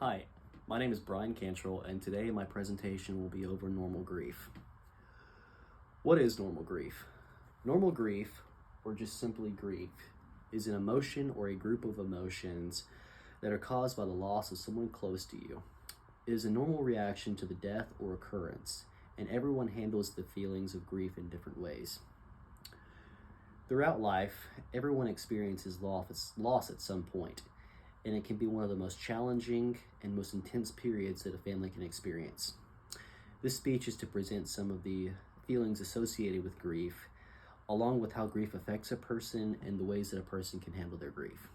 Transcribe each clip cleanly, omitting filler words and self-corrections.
Hi, my name is Brian Cantrell, and today my presentation will be over normal grief. What is normal grief? Normal grief, or just simply grief, is an emotion or a group of emotions that are caused by the loss of someone close to you. It is a normal reaction to the death or occurrence, and everyone handles the feelings of grief in different ways. Throughout life, everyone experiences loss at some point, and it can be one of the most challenging and most intense periods that a family can experience. This speech is to present some of the feelings associated with grief, along with how grief affects a person and the ways that a person can handle their grief.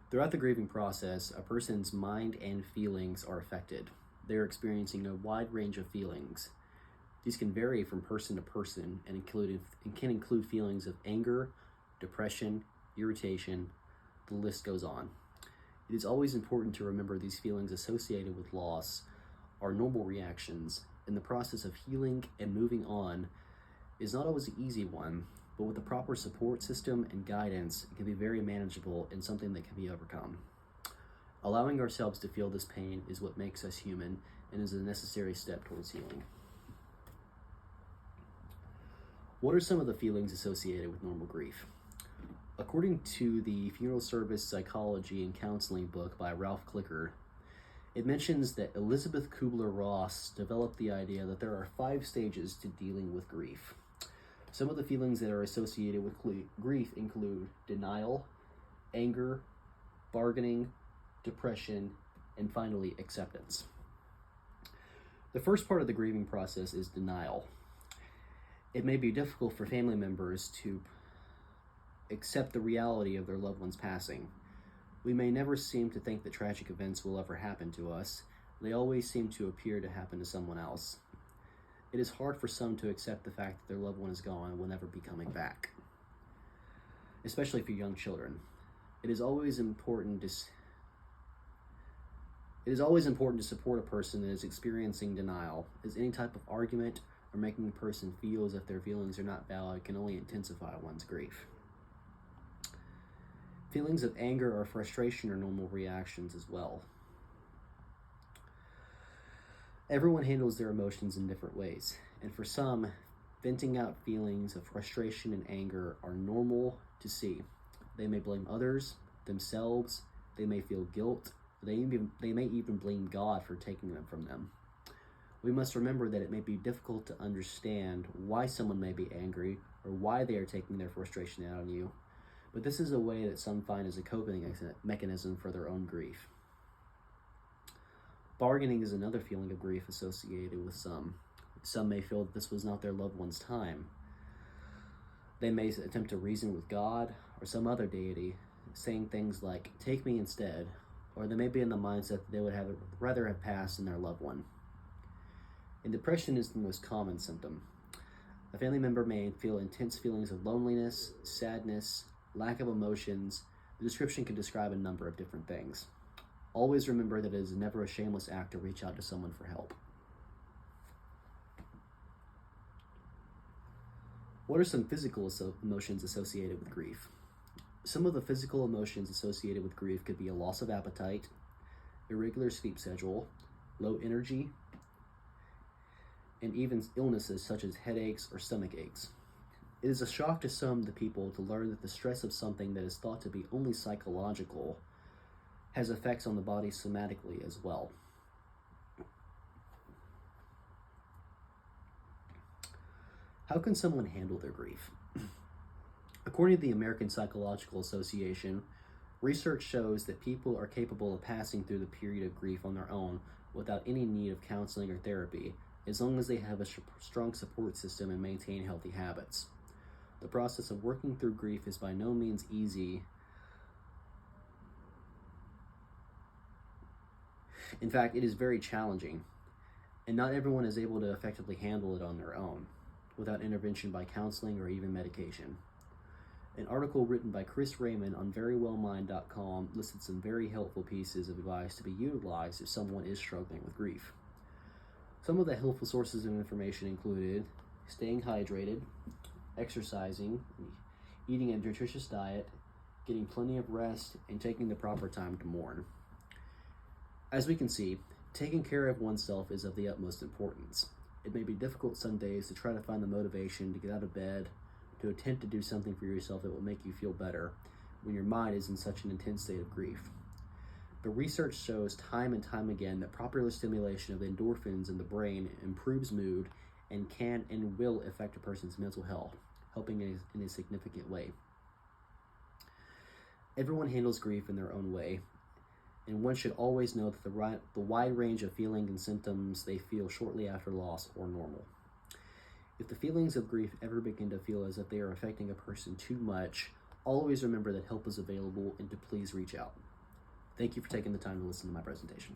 Throughout the grieving process, a person's mind and feelings are affected. They're experiencing a wide range of feelings. These can vary from person to person and can include feelings of anger, depression, irritation. The list goes on. It is always important to remember these feelings associated with loss are normal reactions, and the process of healing and moving on is not always an easy one, but with the proper support system and guidance, it can be very manageable and something that can be overcome. Allowing ourselves to feel this pain is what makes us human and is a necessary step towards healing. What are some of the feelings associated with normal grief? According to the Funeral Service Psychology and Counseling book by Ralph Klicker, it mentions that Elizabeth Kubler-Ross developed the idea that there are 5 stages to dealing with grief. Some of the feelings that are associated with grief include denial, anger, bargaining, depression, and finally acceptance. The first part of the grieving process is denial. It may be difficult for family members to accept the reality of their loved one's passing. We may never seem to think that tragic events will ever happen to us. They always seem to appear to happen to someone else. It is hard for some to accept the fact that their loved one is gone and will never be coming back, especially for young children. It is always important to support a person that is experiencing denial, as any type of argument or making a person feel as if their feelings are not valid can only intensify one's grief. Feelings of anger or frustration are normal reactions as well. Everyone handles their emotions in different ways, and for some, venting out feelings of frustration and anger are normal to see. They may blame others, themselves, they may feel guilt, they may even blame God for taking them from them. We must remember that it may be difficult to understand why someone may be angry or why they are taking their frustration out on you, but this is a way that some find as a coping mechanism for their own grief. Bargaining is another feeling of grief associated with some. Some may feel that this was not their loved one's time. They may attempt to reason with God or some other deity, saying things like, "Take me instead," or they may be in the mindset that they would rather have passed than their loved one. And depression is the most common symptom. A family member may feel intense feelings of loneliness, sadness, lack of emotions. The description can describe a number of different things. Always remember that it is never a shameless act to reach out to someone for help. What are some physical emotions associated with grief? Some of the physical emotions associated with grief could be a loss of appetite, irregular sleep schedule, low energy, and even illnesses such as headaches or stomach aches. It is a shock to some of the people to learn that the stress of something that is thought to be only psychological has effects on the body somatically as well. How can someone handle their grief? According to the American Psychological Association, research shows that people are capable of passing through the period of grief on their own without any need of counseling or therapy, as long as they have a strong support system and maintain healthy habits. The process of working through grief is by no means easy. In fact, it is very challenging, and not everyone is able to effectively handle it on their own, without intervention by counseling or even medication. An article written by Chris Raymond on verywellmind.com listed some very helpful pieces of advice to be utilized if someone is struggling with grief. Some of the helpful sources of information included staying hydrated, exercising, eating a nutritious diet, getting plenty of rest, and taking the proper time to mourn. As we can see, taking care of oneself is of the utmost importance. It may be difficult some days to try to find the motivation to get out of bed, to attempt to do something for yourself that will make you feel better when your mind is in such an intense state of grief. But research shows time and time again that proper stimulation of endorphins in the brain improves mood and can and will affect a person's mental health, helping in a significant way. Everyone handles grief in their own way, and one should always know that the wide range of feelings and symptoms they feel shortly after loss are normal. If the feelings of grief ever begin to feel as if they are affecting a person too much, always remember that help is available and to please reach out. Thank you for taking the time to listen to my presentation.